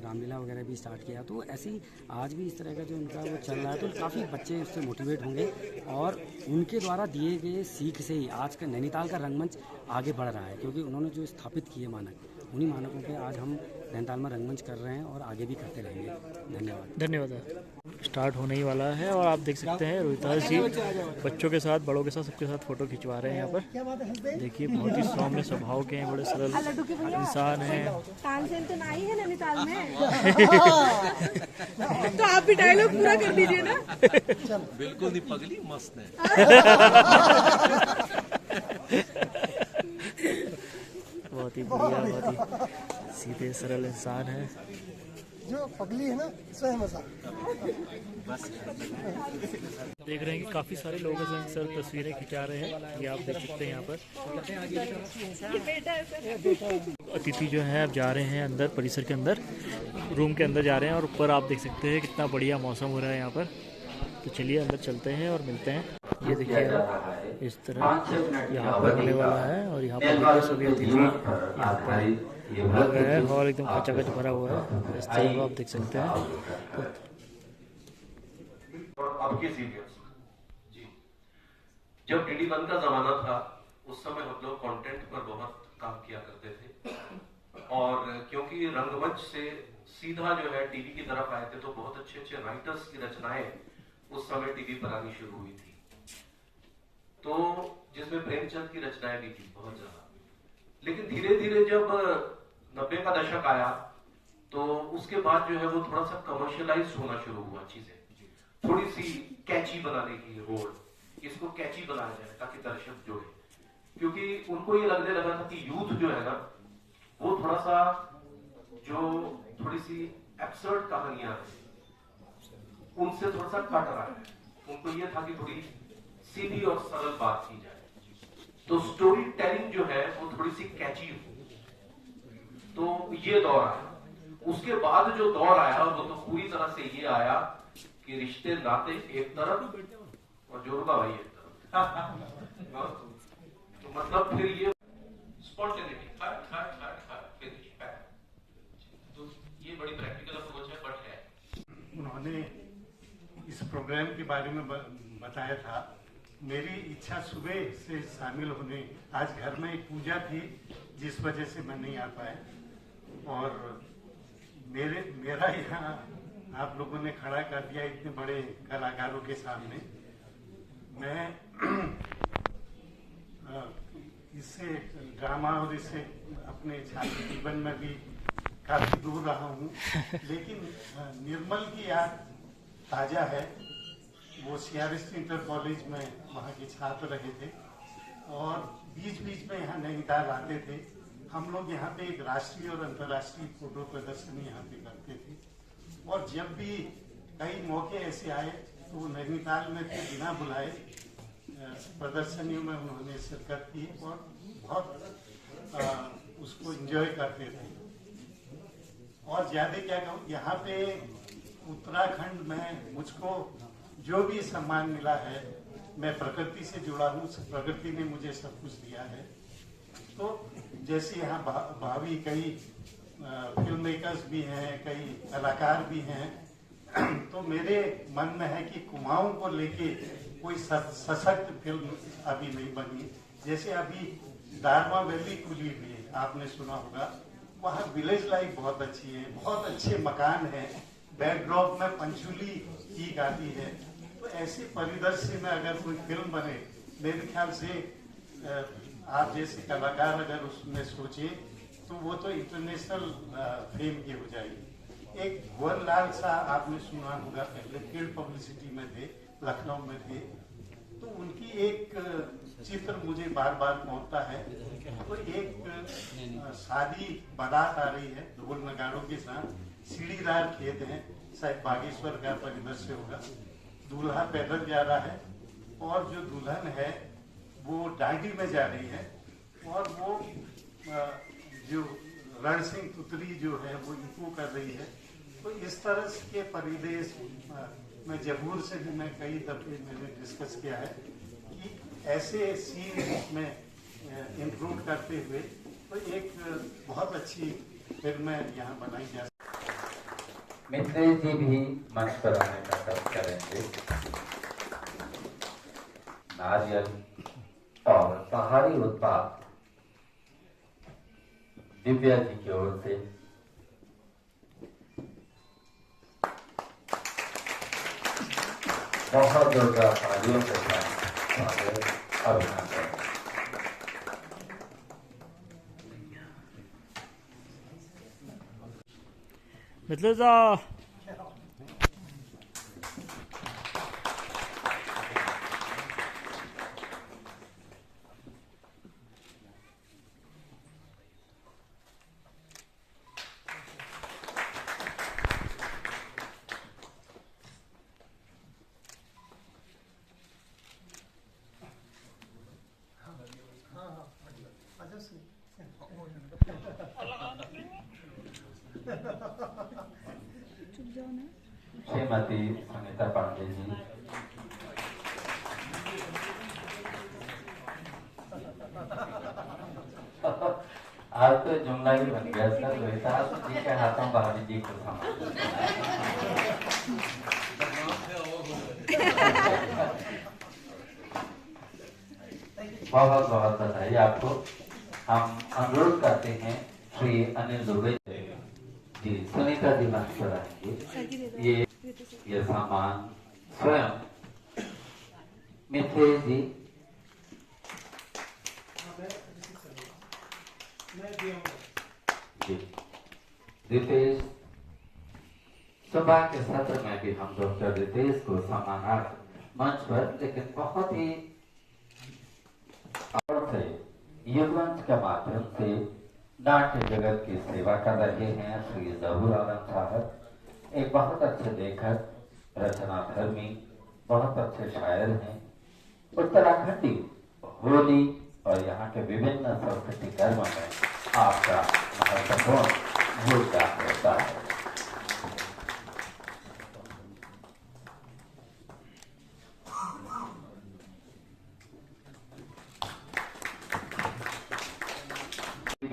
रामलीला वगैरह भी स्टार्ट किया। तो ऐसी आज भी इस तरह का जो उनका वो चल रहा है, तो काफ़ी बच्चे उससे मोटिवेट होंगे और उनके द्वारा दिए गए सीख से ही आज का नैनीताल का रंगमंच आगे बढ़ रहा है। क्योंकि उन्होंने जो स्थापित किए मानक, उन्हीं मानकों पे आज हम नैनीताल में रंगमंच कर रहे हैं और आगे भी करते रहेंगे। धन्यवाद। स्टार्ट होने ही वाला है और आप देख सकते हैं रोहितास जी बच्चों के साथ, बड़ों के साथ, सबके साथ फोटो खिंचवा रहे हैं यहाँ पर। देखिए बहुत ही सौम्य स्वभाव के हैं, बड़े सरल इंसान हैं। तानसेन तो नहीं है नैनीताल में। तो आप भी डायलॉग पूरा कर दीजिए ना। बिल्कुल नहीं पगली, मस्त है। बहुत ही बढ़िया, बहुत ही सीधे सरल इंसान है। जो पगली है ना, स्वयं मजा। देख रहे हैं कि काफी सारे लोग सर तस्वीरें खिंचा रहे हैं। ये आप देख सकते हैं यहाँ पर अतिथि जो है अब जा रहे हैं अंदर, परिसर के अंदर, रूम के अंदर जा रहे हैं। और ऊपर आप देख सकते हैं कितना बढ़िया मौसम हो रहा है यहाँ पर। तो चलिए अंदर चलते हैं और मिलते हैं। ये देखिए आप इस तरह यहाँ पर होने वाला है और यहाँ पर देखिए सभी अतिथि यहाँ पर लग रहे हैं। हॉल एकदम खचाखच भरा हुआ है, इस तरह को आप देख सकते हैं। और अब के सीरियल्स जी, जब DD1 का जमाना था उस समय हम लोग कंटेंट पर बहुत काम किया करते थे। और क्योंकि रंगमंच से सीधा जो है टीवी की तरफ आए थे, तो बहुत अच्छे अच्छे राइटर्स की रचनाएं उस समय टीवी पर आनी शुरू हुई थी। तो जिसमें प्रेमचंद की रचनाएं भी थी बहुत ज्यादा। लेकिन धीरे धीरे जब 90 का दशक आया तो उसके बाद जो है वो थोड़ा सा कमर्शियलाइज होना शुरू हुआ। चीजें थोड़ी सी कैची बनाने की होड़, इसको कैची बनाया जाए ताकि दर्शक जुड़े। क्योंकि उनको ये लगने लगा था कि यूथ जो है ना, वो थोड़ा सा जो थोड़ी सी एब्सर्ड कहानियां हैं उनसे थोड़ा सा कट रहा है। उनको ये था कि थोड़ी सीधी और सरल बात की जाए, तो स्टोरी टेलिंग जो है वो थोड़ी सी कैची हो। तो ये दौर आया। उसके बाद जो दौर आया वो तो पूरी तरह से ये आया कि रिश्ते नाते एक तरफ और जोड़वा भाई एक तरफ। तो मतलब फिर ये स्पॉन्टेनिटी, तो ये बड़ी प्रैक्टिकल अप्रोच है, बट है। उन्होंने इस प्रोग्राम के बारे में बताया था। मेरी इच्छा सुबह से शामिल होने, आज घर में एक पूजा थी जिस वजह से मैं नहीं आ पाया। और मेरा यहाँ आप लोगों ने खड़ा कर दिया इतने बड़े कलाकारों के सामने। मैं इससे ड्रामा और इससे अपने छात्र जीवन में भी काफी दूर रहा हूँ, लेकिन निर्मल की याद ताजा है। वो CRS इंटर कॉलेज में वहाँ के छात्र रहे थे और बीच बीच में यहाँ नैनीताल आते थे। हम लोग यहाँ पे एक राष्ट्रीय और अंतर्राष्ट्रीय फोटो प्रदर्शनी यहाँ पे करते थे। और जब भी कई मौके ऐसे आए तो वो नैनीताल में थे, बिना बुलाए प्रदर्शनियों में उन्होंने शिरकत की और बहुत उसको एंजॉय करते थे। और ज़्यादा क्या कहूँ, यहाँ पे उत्तराखंड में मुझको जो भी सम्मान मिला है, मैं प्रकृति से जुड़ा हूँ, प्रकृति ने मुझे सब कुछ दिया है। तो जैसे यहाँ भावी कई फिल्म मेकर्स भी हैं, कई कलाकार भी हैं, तो मेरे मन में है कि कुमाऊं को लेके कोई सशक्त फिल्म अभी नहीं बनी। जैसे अभी दारमा वैली खुली हुई है, आपने सुना होगा, वहाँ विलेज लाइफ बहुत अच्छी है, बहुत अच्छे मकान है, बैकड्रॉप में पंचुली की गाती है। तो ऐसे परिदृश्य में अगर कोई फिल्म बने, मेरे ख्याल से आप जैसे कलाकार अगर उसमें सोचे तो वो तो इंटरनेशनल फेम की हो जाएगी। एक भुवनलाल शाह आपने सुना होगा, पहले फील्ड पब्लिसिटी में थे, लखनऊ में थे, तो उनकी एक चित्र मुझे बार बार पहुंचता है। तो एक शादी बारात आ रही है ढोल नगाड़ों के साथ, सीढ़ीदार खेत है, शायद बागेश्वर का परिदृश्य होगा, दूल्हा पैदल जा रहा है और जो दुल्हन है वो डांडी में जा रही है और वो जो रण सिंह तुतरी जो है वो इको कर रही है। तो इस तरह के परिदेश में जबूर से भी मैं कई दफे मैंने डिस्कस किया है कि ऐसे सीन में इंक्लूड करते हुए तो एक बहुत अच्छी फिल्म यहाँ बनाई जा सकती। मित्रेश जी भी मंच पर आने का काम करेंगे। नारियल और पहाड़ी उत्पाद दिव्या जी की ओर से बहुत जोरदार तालियों के साथ अभिनंदन। मतलब श्रीमती सुनीता पांडे जी, आज तो जुमला ही बन गया सर। रोहितास जी के हाथों भाभी जी को बहुत बहुत बधाई आपको। हम अनुरोध करते हैं श्री अनिल दुबे जी, सुनीता जी मंच पर आएंगे। ये सामान स्वयं मित्रेश जी रितेश, सुबह के सत्र में भी हम डॉक्टर रितेश को सम्मानार्थ मंच पर, लेकिन बहुत ही और से युगमंच के माध्यम से नाट्य जगत की सेवा कर रहे हैं श्री जहूर आलम साहब। एक बहुत अच्छे लेखक, रचनाधर्मी, बहुत अच्छे शायर हैं। उत्तराखंडी होली और यहाँ के विभिन्न सांस्कृतिक कर्मों में आपका महत्वपूर्ण योगदान होता है।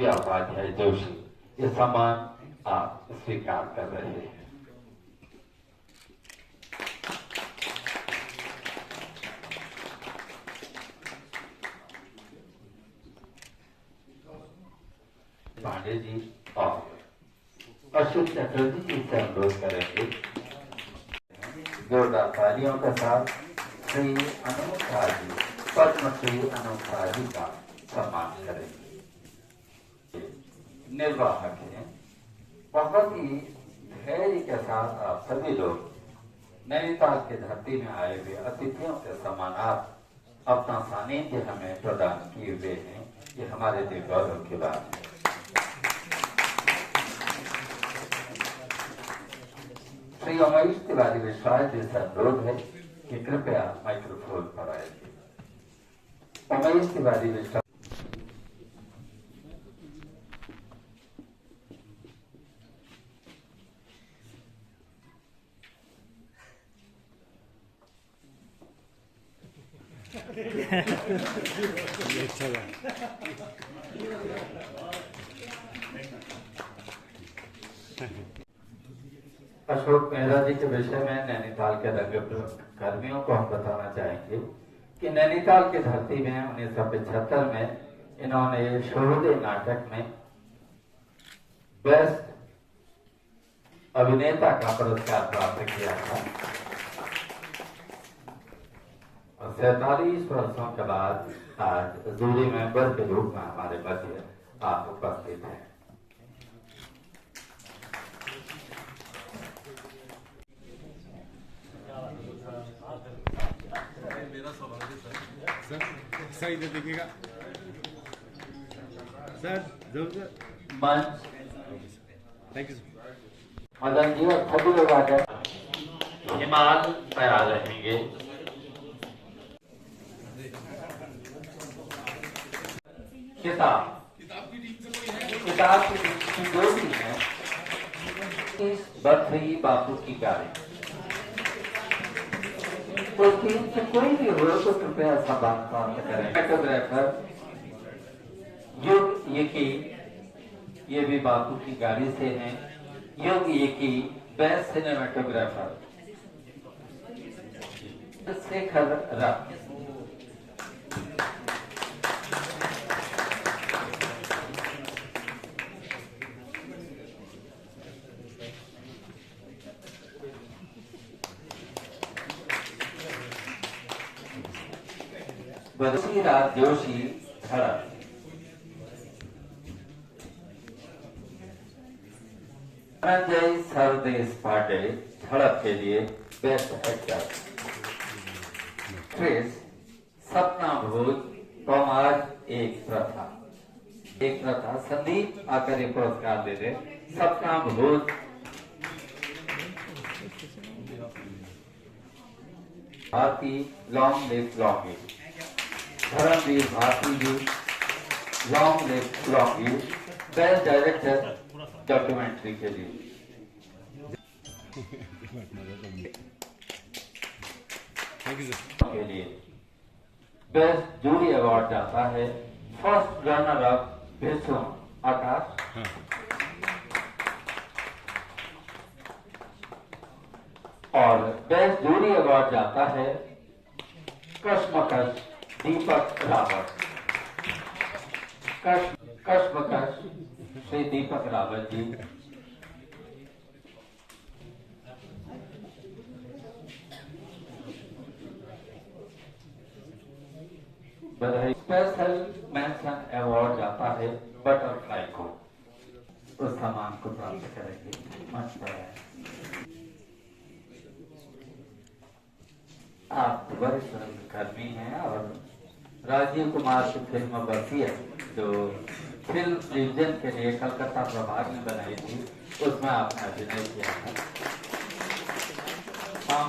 उपाध्याय जोशी, ये सम्मान आप स्वीकार कर रहे हैं। पांडे जी और अशोक चटर्जी जी से अनुरोध करेंगे जोरदार तालियों के साथ श्री अनूठा जी, पद्मश्री अनूठा जी का सम्मान करेंगे। निर्वाहक हैं, बहुत ही धैर्य के साथ आप सभी लोग नैनीताल की धरती में आए हुए अतिथियों के सम्मानार्थ अपना सानिध्य हमें प्रदान किए हुए हैं। ये हमारे लिए गौरव की बात है। श्री उमेश तिवारी विश्वास जी से अनुरोध है कि कृपया माइक्रोफोन पर आएंगे। उमेश तिवारी विश्वास अशोक मेहरा जी के विषय में नैनीताल के कर्मियों को हम बताना चाहेंगे कि नैनीताल की धरती में 1975 में इन्होंने शोहदे नाटक में बेस्ट अभिनेता का पुरस्कार प्राप्त किया था और 47 वर्षों के बाद आज जूरी मेंबर के रूप में हमारे मध्य आप उपस्थित हैं। सर इधर देखिएगा सर जरूर मंच थैंक यू मदन जी और सभी लोग आ जाए हिमाल तैयार रहेंगे। किताब की जो भी है इस बर्थी बापू की गाड़ी तो टीम से कोई भी हो तो कृपया संवाद प्राप्त करें। फोटोग्राफर युग ये भी बापू की गाड़ी से हैं। युग बेस्ट सिनेमाटोग्राफर शेखर रथ। बद्रीनाथ जोशी झड़प। धनंजय सरदेश पांडे झड़प के लिए बेस्ट एक्टर। क्रिस सपना भोज कौमार एक प्रथा संदीप आकर ये पुरस्कार दे दे। Sapna Bhoj Bharati long live long Dharamvir Bharati ji long live long best director documentary के लिए। के लिए बेस्ट जूरी अवार्ड जाता है फर्स्ट रनर अप विश्व आकाश। और बेस्ट जूरी अवार्ड जाता है कश्मकश दीपक रावत। कश्मकश श्री दीपक रावत जी। बधाई। स्पेशल मेंशन अवार्ड जाता है बटरफ्लाई को। उस सम्मान को प्राप्त करेंगे मंच पर है। आप वरिष्ठ कर्मी हैं और राजीव कुमार की फिल्म बसिया जो फिल्म डिवीजन के लिए कलकत्ता प्रभाग में बनाई थी उसमें आपने अभिनय किया था। हम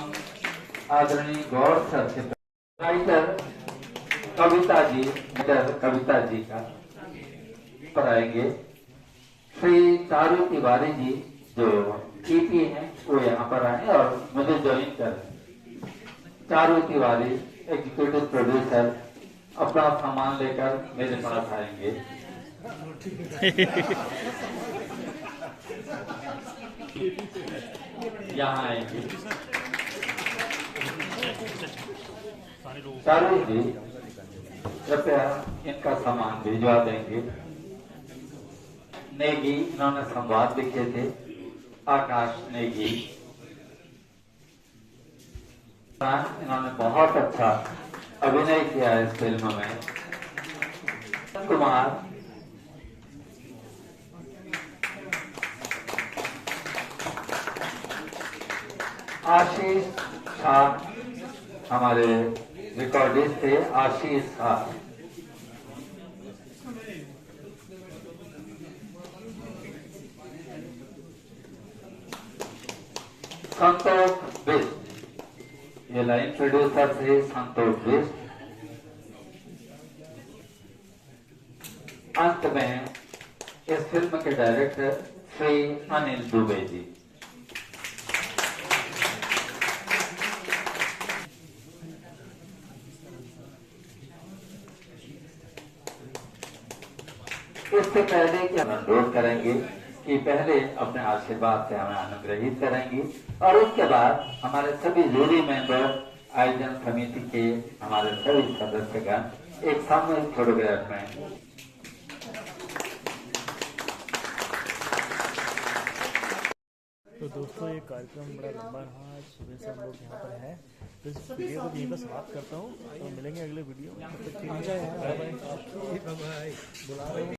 आदरणीय गौर सर से राइटर कविता जी का पढ़ाएंगे। श्री चारू तिवारी जी जो टीपी हैं वो यहाँ पर आए और मुझे ज्वाइन करें। चारू तिवारी एग्जीक्यूटिव प्रोड्यूसर अपना सामान लेकर मेरे पास आएंगे। यहाँ आएंगे। चारू जी कृपया इनका सामान भिजवा देंगे। नेगी इन्होंने संवाद लिखे थे। आकाश नेगी इन्होंने बहुत अच्छा अभिनय किया है इस फिल्म में। कुमार आशीष शाह हमारे रिकॉर्डिस्ट थे। आशीष शाह संतोष बिष्ट ये लाइन प्रोड्यूसर थे संतोष बिष्ट। अंत में इस फिल्म के डायरेक्टर श्री अनिल दुबे जी। इससे पहले कि हम अनुरोध करेंगे कि पहले अपने आशीर्वाद से हमें अनुग्रहित करेंगी और उसके बाद हमारे सभी जूरी मेंबर, आयोजन समिति के हमारे सभी सदस्यगण एक सामूहिक फोटोग्राफ में तो दोस्तों ये कार्यक्रम बड़ा लंबा रहा, आज सुबह से हम लोग यहाँ पर हैं, तो इस वीडियो को यहीं पर समाप्त करता हूँ। तो मिलेंगे अगले वीडियो में।